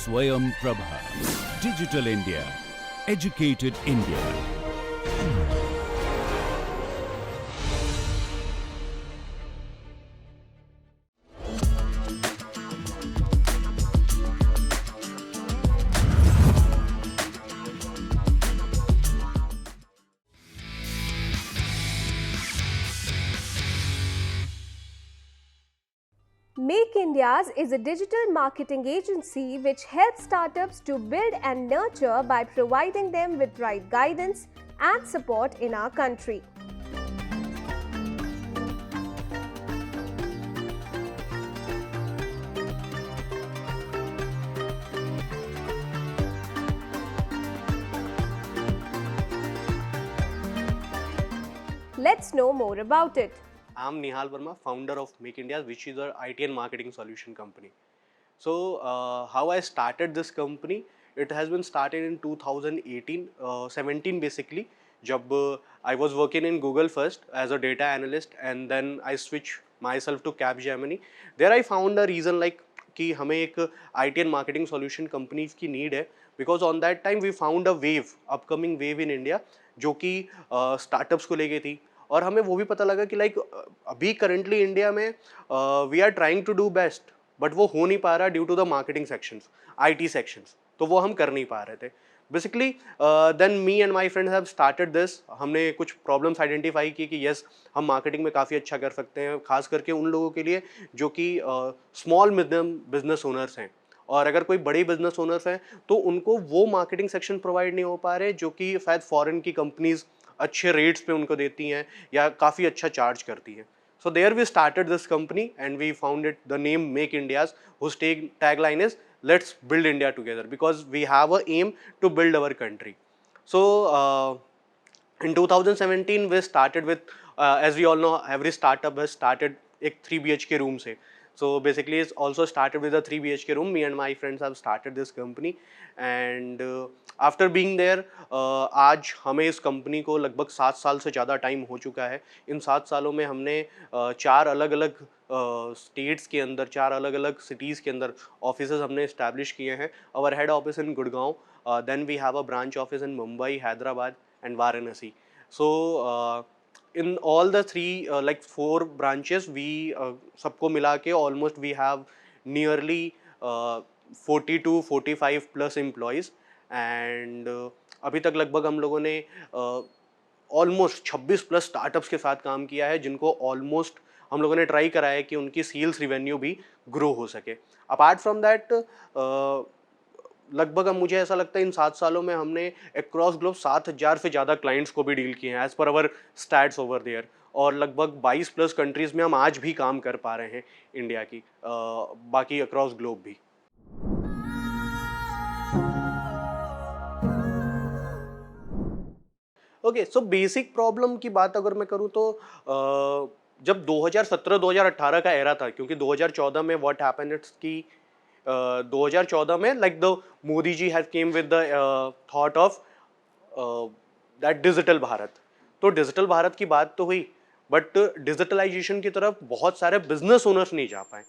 Swayam Prabha. Digital India. Educated India. Make India's is a digital marketing agency which helps startups to build and nurture by providing them with right guidance and support in our country. Let's know more about it. I'm Nihal Verma, founder of Make India, which is our IT and marketing solution company. So, how I started this company, it has been started in 2018, 17 basically. जब I was working in Google first as a data analyst, and then I switched myself to Capgemini. There I found a reason like कि हमें एक IT and marketing solution companies की need है, because on that time we found a wave, upcoming wave in India, जो कि startups को लेके थी. और हमें वो भी पता लगा कि लाइक अभी करंटली इंडिया में we are trying to do best, but वो हो नहीं पा रहा due to the marketing sections, IT sections, तो वो हम कर नहीं पा रहे थे. Basically then me and my friends have started this. हमने कुछ प्रॉब्लम्स आइडेंटिफाई की कि यस हम मार्केटिंग में काफ़ी अच्छा कर सकते हैं, खास करके उन लोगों के लिए जो कि स्मॉल मीडियम बिजनेस ओनर्स हैं. और अगर कोई बड़े बिजनेस ओनर्स हैं तो उनको वो मार्केटिंग सेक्शन प्रोवाइड नहीं हो पा रहे जो कि शायद फॉरेन की कंपनीज अच्छे रेट्स पे उनको देती हैं या काफ़ी अच्छा चार्ज करती हैं. So there we started this company and we found it the name Make Indias, whose tagline is let's build India together, because we have a aim to build our country. So in 2017 we started with as we all know every startup has started एक 3 BHK room से. So basically it's also started with a 3 BHK room. Me and my friends have started this company and after being there आज हमें इस company को लगभग 7 साल से ज़्यादा टाइम हो चुका है. इन 7 सालों में हमने 4 अलग अलग स्टेट्स के अंदर, 4 अलग अलग सिटीज़ के अंदर ऑफिसेज हमने इस्टेब्लिश किए हैं. Our head office in Gurgaon, then we have a branch office in Mumbai, Hyderabad and Varanasi. So in all the three like 4 branches we सबको मिला के almost we have nearly 40 to 45 plus employees and अभी तक लगभग हम लोगों ने ऑलमोस्ट 26 प्लस स्टार्टअप्स के साथ काम किया है, जिनको ऑलमोस्ट हम लोगों ने ट्राई करा है कि उनकी सेल्स रिवेन्यू भी ग्रो हो सके. अपार्ट फ्रॉम दैट लगभग अब मुझे ऐसा लगता है इन 7 सालों में हमने अक्रॉस ग्लोब 7,000 से ज़्यादा क्लाइंट्स को भी डील किए हैं as per our stats over there. और लगभग 22 प्लस कंट्रीज़ में हम आज भी काम कर पा रहे हैं इंडिया की, बाकी अक्रॉस ग्लोब भी. ओके, सो बेसिक प्रॉब्लम की बात अगर मैं करूँ तो जब 2017-2018 का एरा था, क्योंकि 2014 में व्हाट हैपेंड इट्स कि 2014 में like the Modi ji have came with the thought of that digital Bharat. तो डिजिटल भारत की बात तो हुई, बट डिजिटलाइजेशन की तरफ बहुत सारे बिजनेस ओनर्स नहीं जा पाए.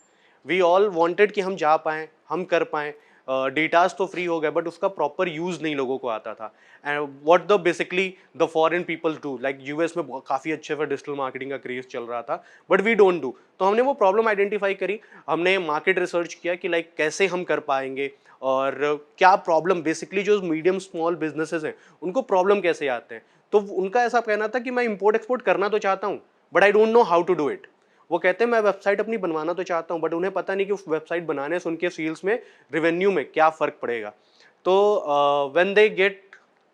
वी ऑल वांटेड कि हम जा पाएँ, हम कर पाएँ. डेटाज तो फ्री हो गए बट उसका प्रॉपर यूज़ नहीं लोगों को आता था. And what the basically the foreign people do, like US में काफ़ी अच्छे से डिजिटल मार्केटिंग का क्रेज चल रहा था, बट वी डोंट डू. तो हमने वो प्रॉब्लम आइडेंटिफाई करी, हमने मार्केट रिसर्च किया कि लाइक कैसे हम कर पाएंगे और क्या प्रॉब्लम बेसिकली जो मीडियम स्मॉल बिजनेसेस हैं उनको प्रॉब्लम कैसे आते हैं. तो उनका ऐसा कहना था कि मैं इंपोर्ट एक्सपोर्ट करना तो चाहता हूँ but I don't know how to do it. वो कहते हैं मैं वेबसाइट अपनी बनवाना तो चाहता हूँ बट उन्हें पता नहीं कि उस वेबसाइट बनाने से उनके सेल्स में, रेवेन्यू में क्या फ़र्क पड़ेगा. तो when they get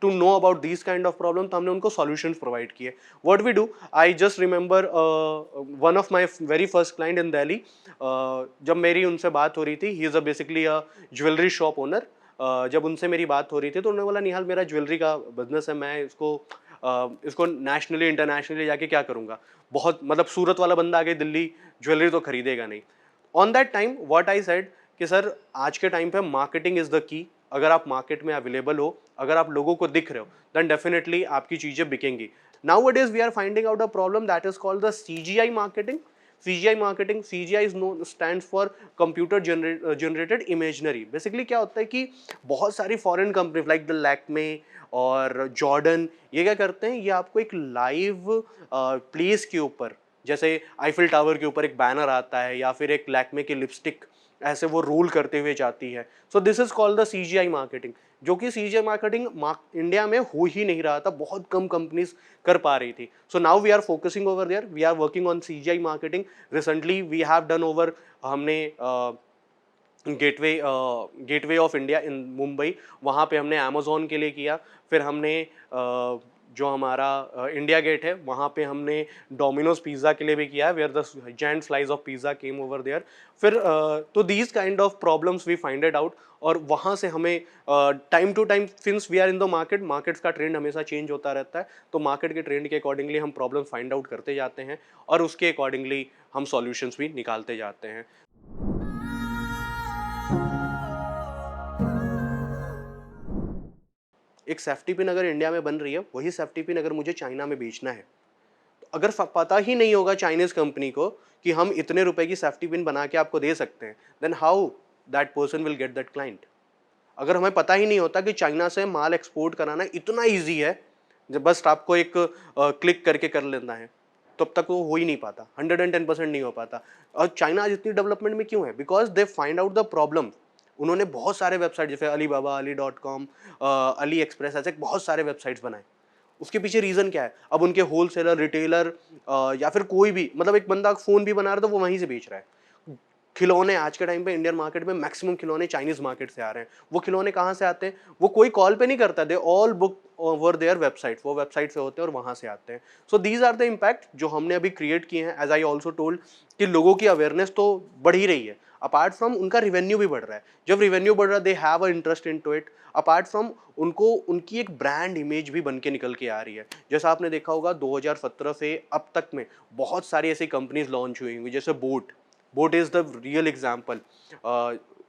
to know about this kind of problem, तो हमने उनको सॉल्यूशंस प्रोवाइड किए. What we do, I just remember one of my very first client in Delhi. जब मेरी उनसे बात हो रही थी, he is a basically a jewellery shop owner. जब उनसे मेरी बात हो रही थी तो उन्होंने बोला निहाल मेरा ज्वेलरी का बिजनेस है, मैं इसको नेशनली इंटरनेशनली जाके क्या करूँगा. बहुत मतलब सूरत वाला बंदा आगे दिल्ली ज्वेलरी तो खरीदेगा नहीं. On that time what I said कि सर आज के टाइम पे मार्केटिंग इज़ द की. अगर आप मार्केट में अवेलेबल हो, अगर आप लोगों को दिख रहे हो, देन डेफिनेटली आपकी चीज़ें बिकेंगी. Now it is we are finding out a problem that is called the CGI marketing, CGI marketing, CGI is no stands for computer generated imaginary. Basically क्या होता है कि बहुत सारी foreign company like the Lakme और जॉर्डन, ये क्या करते हैं, ये आपको एक लाइव प्लेस के ऊपर, जैसे आईफिल टावर के ऊपर एक बैनर आता है या फिर एक लैक्मे की लिपस्टिक ऐसे वो रोल करते हुए जाती है। So this is called the CGI marketing, जो कि CGI मार्केटिंग इंडिया में हो ही नहीं रहा था, बहुत कम कंपनीज कर पा रही थी। So now we are focusing over there, we are working on CGI marketing. Recently we have done over, हमने gateway of India in Mumbai, वहाँ पे हमने अमेजोन के लिए किया। फिर हमने जो हमारा इंडिया गेट है वहाँ पे हमने डोमिनोज पिज़्ज़ा के लिए भी किया है, where the giant slice of pizza came over there. फिर तो these kind of problems we find it out, और वहाँ से हमें time to time, since we are in the market, markets का ट्रेंड हमेशा चेंज होता रहता है, तो मार्केट के ट्रेंड के अकॉर्डिंगली हम प्रॉब्लम फाइंड आउट करते जाते हैं और उसके अकॉर्डिंगली हम सॉल्यूशंस भी निकालते जाते हैं। एक सेफ्टी पिन अगर इंडिया में बन रही है, वही सेफ्टी पिन अगर मुझे चाइना में बेचना है, तो अगर पता ही नहीं होगा चाइनीज कंपनी को कि हम इतने रुपए की सेफ्टी पिन बना के आपको दे सकते हैं, then how that person will get that client. अगर हमें पता ही नहीं होता कि चाइना से माल एक्सपोर्ट कराना इतना ईजी है, जब बस आपको एक क्लिक करके कर लेना है, तब तक वो हो ही नहीं पाता, 110% नहीं हो पाता। और चाइना आज इतनी डेवलपमेंट में क्यों है? Because they find out the problem. उन्होंने बहुत सारे वेबसाइट, जैसे अलीबाबा, Ali.com, अली एक्सप्रेस, ऐसे बहुत सारे वेबसाइट्स बनाए। उसके पीछे रीजन क्या है? अब उनके होलसेलर, रिटेलर या फिर कोई भी, मतलब एक बंदा फोन भी बना रहा था, वो वहीं से बेच रहा है। खिलौने आज के टाइम पे इंडियन मार्केट में मैक्सिमम खिलौने चाइनीज मार्केट से आ रहे हैं। वो खिलौने कहाँ से आते हैं? वो कोई कॉल पे नहीं करता, they all book over their website, वो वेबसाइट से होते हैं और वहाँ से आते हैं। So these are the impact जो हमने अभी क्रिएट किए हैं। एज आई ऑल्सो टोल्ड कि लोगों की अवेयरनेस तो बढ़ ही रही है, अपार्ट फ्रॉम उनका रिवेन्यू भी बढ़ रहा है। जब रिवेन्यू बढ़ रहा है, they have a interest into it. Apart from उनको उनकी एक ब्रांड इमेज भी बन के निकल के आ रही है। जैसा आपने देखा होगा 2017 से अब तक में बहुत सारी ऐसी कंपनीज लॉन्च हुई हुई, जैसे boat is the real example.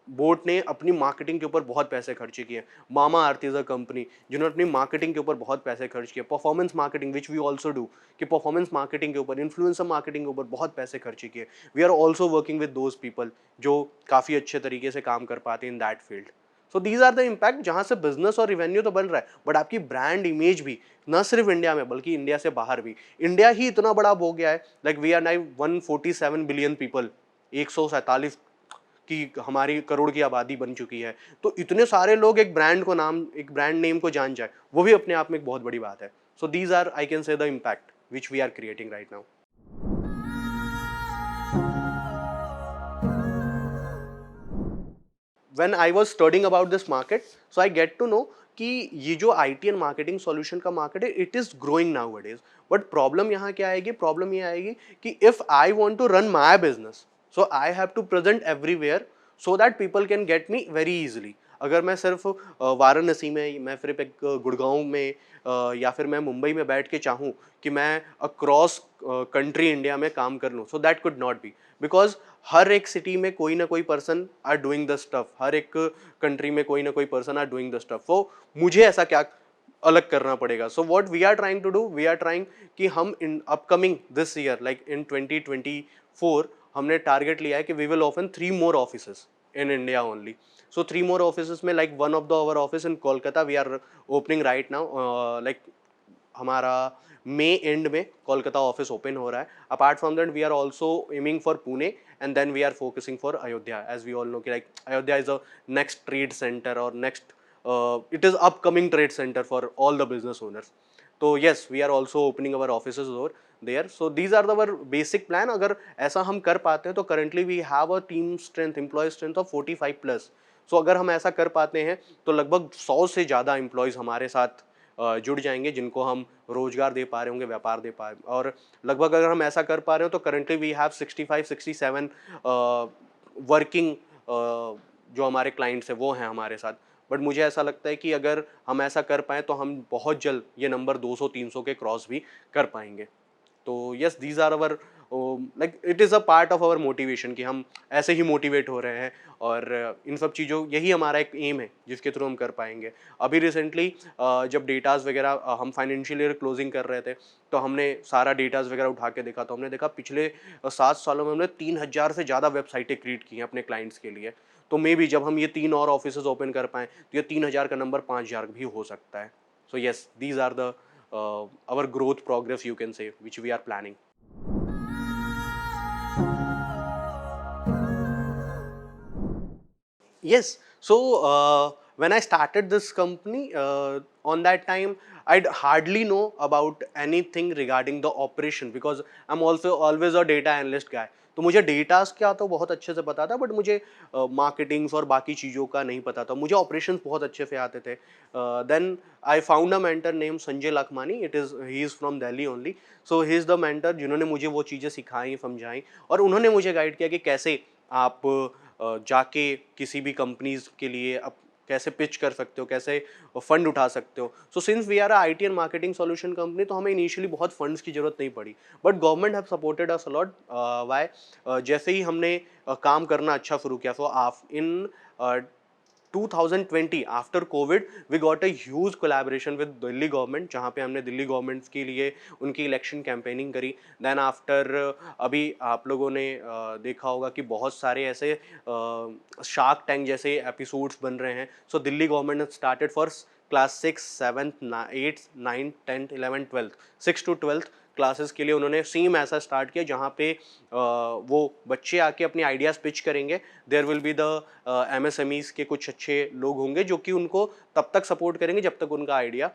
Boat ने अपनी मार्केटिंग के ऊपर बहुत पैसे खर्च किए। मामा अर्थ इज अ कंपनी जिन्होंने अपनी मार्केटिंग के ऊपर बहुत पैसे खर्च किए। Performance marketing which we also do, कि परफॉर्मेंस मार्केटिंग के ऊपर, इन्फ्लुएंसर मार्केटिंग के ऊपर बहुत पैसे खर्च किए। We are also working with those people जो काफ़ी अच्छे तरीके से काम कर पाते हैं in that field. So these are the impact जहाँ से बिजनेस और रेवेन्यू तो बन रहा है, बट आपकी ब्रांड इमेज भी न सिर्फ इंडिया में बल्कि इंडिया से बाहर भी। इंडिया ही इतना बड़ा हो गया है, like we are now 147 billion people, 147 की हमारी करोड़ की आबादी बन चुकी है। तो इतने सारे लोग एक ब्रांड को नाम, एक ब्रांड नेम को जान जाए, वो भी अपने आप में एक बहुत बड़ी बात है। So these are, I can say, the impact which we are creating right now. When I was studying about this market, so I get to know कि ये जो IT एंड मार्केटिंग सॉल्यूशन का मार्केट है, it is growing nowadays. But problem यहाँ क्या आएगी? Problem ये आएगी कि if I want to run my business, so I have to present everywhere so that people can get me very easily. अगर मैं सिर्फ वाराणसी में, मैं सिर्फ एक गुड़गांव में या फिर मैं मुंबई में बैठ के चाहूँ कि मैं अक्रॉस कंट्री इंडिया में काम कर लूँ, so that could not be, because हर एक सिटी में कोई ना कोई person are doing the stuff, हर एक कंट्री में कोई ना कोई person are doing the stuff. वो मुझे ऐसा क्या अलग करना पड़ेगा? So what we are trying to do, we are trying कि हम in upcoming this year, like in 2024, हमने टारगेट लिया है कि we will open 3 more offices in India only. So 3 more offices में, like one of the our office in Kolkata we are opening right now, like हमारा मई and में Kolkata office open हो रहा है। Apart from that we are also aiming for Pune and then we are focusing for Ayodhya, as we all know कि like Ayodhya is a next trade centre और next it is upcoming trade center for all the business owners. तो yes, we are also opening our offices over there. So these are our basic plan. अगर ऐसा हम कर पाते हैं तो currently we have a team strength, employee strength of 45+. So अगर हम ऐसा कर पाते हैं तो लगभग 100 से ज़्यादा employees हमारे साथ जुड़ जाएंगे, जिनको हम रोजगार दे पा रहे होंगे, व्यापार दे पा रहे। और लगभग अगर हम ऐसा कर पा रहे हो तो currently we have 65-67 वर्किंग जो हमारे क्लाइंट्स हैं वो हैं हमारे साथ। बट मुझे ऐसा लगता है कि अगर हम ऐसा कर पाएँ तो हम बहुत जल्द ये नंबर 200-300 के क्रॉस भी कर पाएंगे। तो yes, these are our like it is a part of our motivation कि हम ऐसे ही मोटिवेट हो रहे हैं, और इन सब चीज़ों, यही हमारा एक एम है जिसके थ्रू हम कर पाएंगे। अभी रिसेंटली जब डेटाज वगैरह हम फाइनेंशियल ईयर क्लोजिंग कर रहे थे, तो हमने सारा डेटाज वगैरह उठा के देखा, तो हमने देखा पिछले 7 सालों में हमने 3,000 से ज़्यादा वेबसाइटें क्रिएट की हैं अपने क्लाइंट्स के लिए। तो मे बी जब हम ये 3 और ऑफिसेज ओपन कर पाएँ तो ये 3,000 का नंबर 5,000 भी हो सकता है। So yes, these are the our growth progress, you can say, which we are planning. Yes, so when I started this company, on that time I'd hardly know about anything regarding the operation, because I'm also always a data analyst guy. तो मुझे datas क्या तो बहुत अच्छे से पता था, but मुझे मार्केटिंग्स और बाकी चीज़ों का नहीं पता था। मुझे ऑपरेशंस बहुत अच्छे से आते थे। Then I found a mentor name Sanjay Lakhmani, he is from Delhi only. So he is the mentor जिन्होंने मुझे वो चीज़ें सिखाई, समझाई, और उन्होंने मुझे गाइड किया कि कैसे आप जाके किसी भी कंपनीज के लिए अब कैसे पिच कर सकते हो, कैसे फंड उठा सकते हो। So since we are a IT and marketing solution company, तो हमें इनिशियली बहुत फंड्स की जरूरत नहीं पड़ी, but government have supported us a lot. Why? जैसे ही हमने काम करना अच्छा शुरू किया, so in 2020 after covid we got a huge collaboration with Delhi government, जहाँ पे हमने दिल्ली गवर्नमेंट के लिए उनकी इलेक्शन कैंपेनिंग करी। देन आफ्टर अभी आप लोगों ने देखा होगा कि बहुत सारे ऐसे शार्क टैंक जैसे एपिसोड्स बन रहे हैं। सो दिल्ली गवर्नमेंट ने started for class 6, 7, 8, 9, 10, 11, 12, 6 to 12 classes के लिए उन्होंने सेम ऐसा स्टार्ट किया, जहाँ पे वो बच्चे आके अपनी आइडियाज़ पिच करेंगे। There will be the MSMEs के कुछ अच्छे लोग होंगे जो कि उनको तब तक सपोर्ट करेंगे जब तक उनका आइडिया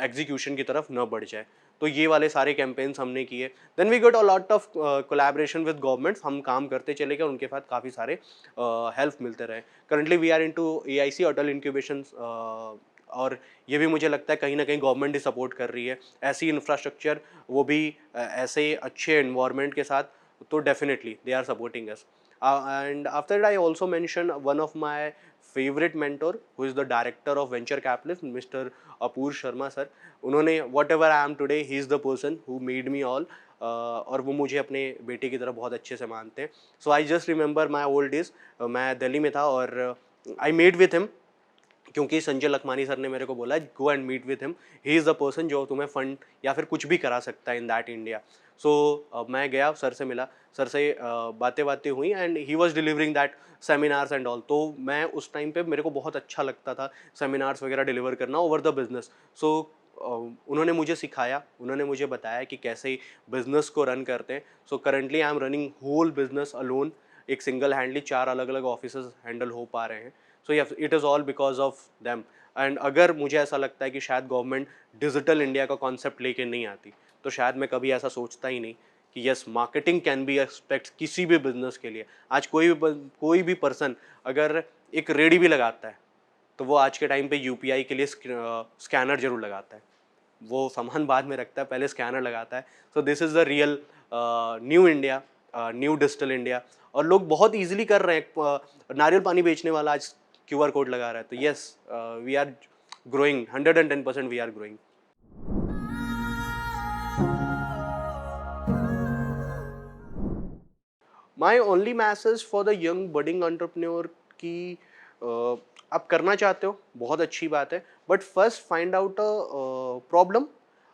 एग्जीक्यूशन की तरफ न बढ़ जाए। तो ये वाले सारे कैंपेन्स हमने किए। Then we got a lot of collaboration with governments, हम काम करते चले गए, उनके साथ काफ़ी सारे हेल्प मिलते रहे। Currently we are into AIC Atal incubation, और ये भी मुझे लगता है कहीं ना कहीं गवर्नमेंट ही सपोर्ट कर रही है ऐसी इंफ्रास्ट्रक्चर, वो भी ऐसे अच्छे एनवायरनमेंट के साथ, तो definitely they are supporting us. And after that I also mention one of my favourite mentor who is the director of venture capitalist, mister Apoor Sharma sir. उन्होंने whatever I am today, he is the person who made me all, और वो मुझे अपने बेटे की तरह बहुत अच्छे से मानते हैं। So I just remember my old days, मैं दिल्ली में था और आई मेड विथ हिम, क्योंकि संजय लखमानी सर ने मेरे को बोला go and meet with him, he is the person जो तुम्हें फंड या फिर कुछ भी करा सकता है इन दैट इंडिया। सो मैं गया, सर से मिला, सर से बातें बातें हुई, and he was delivering that seminars and all. तो मैं उस टाइम पे मेरे को बहुत अच्छा लगता था सेमिनार्स वगैरह डिलीवर करना ओवर द बिजनेस। सो उन्होंने मुझे सिखाया, उन्होंने मुझे बताया कि कैसे बिजनेस को रन करते हैं। So currently I am running whole business alone, एक सिंगल हैंडली 4 अलग अलग ऑफिसेज हैंडल हो पा रहे हैं। So yes, it is all because of them. And अगर मुझे ऐसा लगता है कि शायद गवर्नमेंट डिजिटल इंडिया का कॉन्सेप्ट लेके नहीं आती, तो शायद मैं कभी ऐसा सोचता ही नहीं कि yes, marketing can be expect किसी भी बिजनेस के लिए। आज कोई भी पर्सन अगर एक रेडी भी लगाता है, तो वो आज के टाइम पे UPI के लिए स्कैनर जरूर लगाता है। वो सामान बाद में रखता है, पहले स्कैनर लगाता है। So this is the real new India, new digital India. और लोग बहुत इजीली कर रहे हैं। नारियल पानी बेचने वाला आज QR कोड लगा रहा है। तो yes, we are growing 110%, we are growing. My only message for the young budding entrepreneur कि आप करना चाहते हो, बहुत अच्छी बात है, but first find out a problem,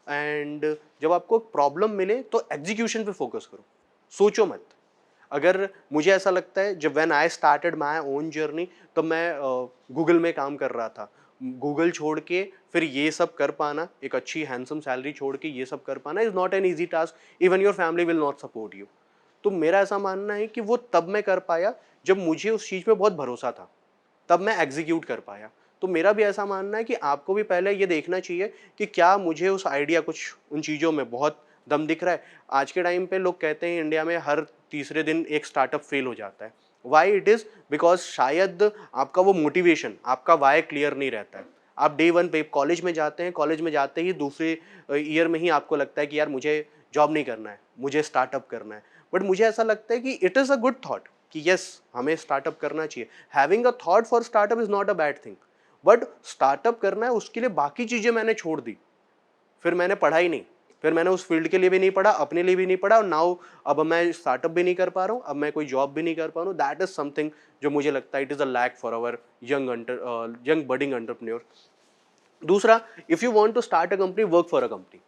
and जब आपको प्रॉब्लम मिले तो एग्जीक्यूशन पे फोकस करो, सोचो मत। अगर मुझे ऐसा लगता है, जब when I started my own journey, तो मैं गूगल में काम कर रहा था। गूगल छोड़ के फिर ये सब कर पाना, एक अच्छी हैंडसम सैलरी छोड़ के ये सब कर पाना is not an easy task. Even your family will not support you. तो मेरा ऐसा मानना है कि वो तब मैं कर पाया जब मुझे उस चीज़ पे बहुत भरोसा था, तब मैं एग्जीक्यूट कर पाया। तो मेरा भी ऐसा मानना है कि आपको भी पहले ये देखना चाहिए कि क्या मुझे उस आइडिया, कुछ उन चीज़ों में बहुत दम दिख रहा है। आज के टाइम पे लोग कहते हैं इंडिया में हर तीसरे दिन एक स्टार्टअप फेल हो जाता है। Why it is? बिकॉज शायद आपका वो मोटिवेशन, आपका वाई क्लियर नहीं रहता है। आप डे 1 पे कॉलेज में जाते हैं, कॉलेज में जाते ही दूसरे ईयर में ही आपको लगता है कि यार मुझे जॉब नहीं करना है, मुझे स्टार्टअप करना है। बट मुझे ऐसा लगता है कि it is a good thought कि यस, हमें स्टार्टअप करना चाहिए। Having a thought for startup is not a bad thing, but startup करना है उसके लिए बाकी चीज़ें मैंने छोड़ दी, फिर मैंने पढ़ा ही नहीं। फिर मैंने उस फील्ड के लिए भी नहीं पढ़ा, अपने लिए भी नहीं पढ़ा, और नाउ अब मैं स्टार्टअप भी नहीं कर पा रहा हूँ, अब मैं कोई जॉब भी नहीं कर पा रहा हूँ. दैट इज समथिंग जो मुझे लगता है it is a lack for our young budding entrepreneur. दूसरा, if you want to start a company, work for a company.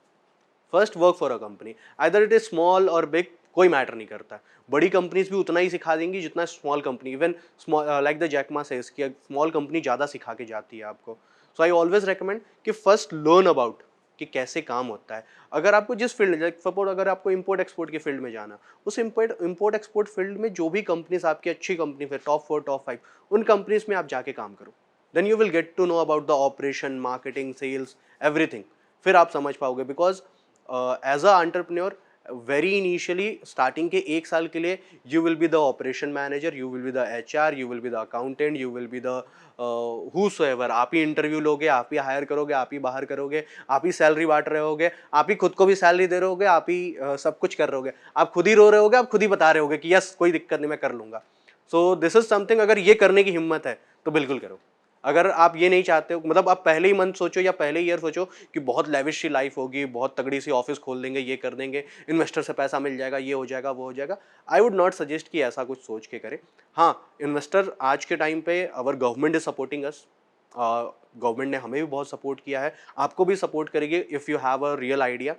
First work for a company, either it is small और big, कोई matter नहीं करता. बड़ी companies भी उतना ही सिखा देंगी जितना small company. Even small like the Jack Ma says कि स्मॉल कंपनी ज़्यादा सिखा के जाती है आपको. सो आई ऑलवेज रिकमेंड कि फर्स्ट लर्न अबाउट कि कैसे काम होता है. अगर आपको जिस फील्ड में, सपोज अगर आपको इंपोर्ट एक्सपोर्ट के फील्ड में जाना, उस इंपोर्ट एक्सपोर्ट फील्ड में जो भी कंपनीज आपकी अच्छी कंपनी फिर टॉप 4 टॉप 5 उन कंपनीज में आप जाके काम करो. Then you will get to know about the operation, marketing, sales, everything. फिर आप समझ पाओगे. Because as a entrepreneur very initially starting के 1 साल के लिए you will be the operation manager, you will be the HR, you will be the accountant, you will be the whosoever. आप ही interview लोगे, आप ही हायर करोगे, आप ही बाहर करोगे, आप ही सैलरी बांट रहे होगे, आप ही खुद को भी सैलरी दे रहे होगे, आप ही सब कुछ कर रहे होगे, आप खुद ही रो रहे होगे, आप खुद ही बता रहे होगे कि यस कोई दिक्कत नहीं, मैं कर लूंगा. सो दिस इज समथिंग, अगर ये करने की हिम्मत है तो बिल्कुल करो. अगर आप ये नहीं चाहते हो, मतलब आप पहले ही मंथ सोचो या पहले ईयर सोचो कि बहुत लेविश सी लाइफ होगी, बहुत तगड़ी सी ऑफिस खोल देंगे, ये कर देंगे, इन्वेस्टर से पैसा मिल जाएगा, ये हो जाएगा, वो हो जाएगा. आई वुड नॉट सजेस्ट कि ऐसा कुछ सोच के करें. हाँ, इन्वेस्टर आज के टाइम पे अवर government is supporting us. Government ने हमें भी बहुत सपोर्ट किया है, आपको भी सपोर्ट करेगी if you have a real idea.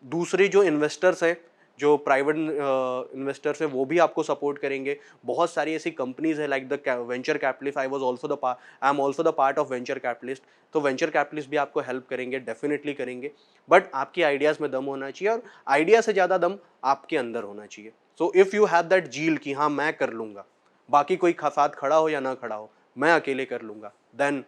दूसरे जो इन्वेस्टर्स हैं, जो प्राइवेट इन्वेस्टर्स हैं, वो भी आपको सपोर्ट करेंगे. बहुत सारी ऐसी कंपनीज है like the venture capitalist. I am also the part of venture capitalist. तो वेंचर कैपिटलिस्ट भी आपको हेल्प करेंगे, डेफिनेटली करेंगे. बट आपकी आइडियाज़ में दम होना चाहिए, और आइडिया से ज़्यादा दम आपके अंदर होना चाहिए. So if you have that zeal कि हाँ मैं कर लूँगा, बाकी कोई साथ खड़ा हो या ना खड़ा हो, मैं अकेले कर लूँगा, देन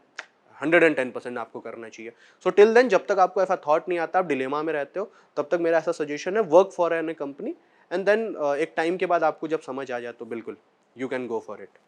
110% आपको करना चाहिए. सो टिल देन, जब तक आपको ऐसा थॉट नहीं आता, आप डिलेमा में रहते हो, तब तक मेरा ऐसा सजेशन है, work for an company, and then एक टाइम के बाद आपको जब समझ आ जाए तो बिल्कुल you can go for it.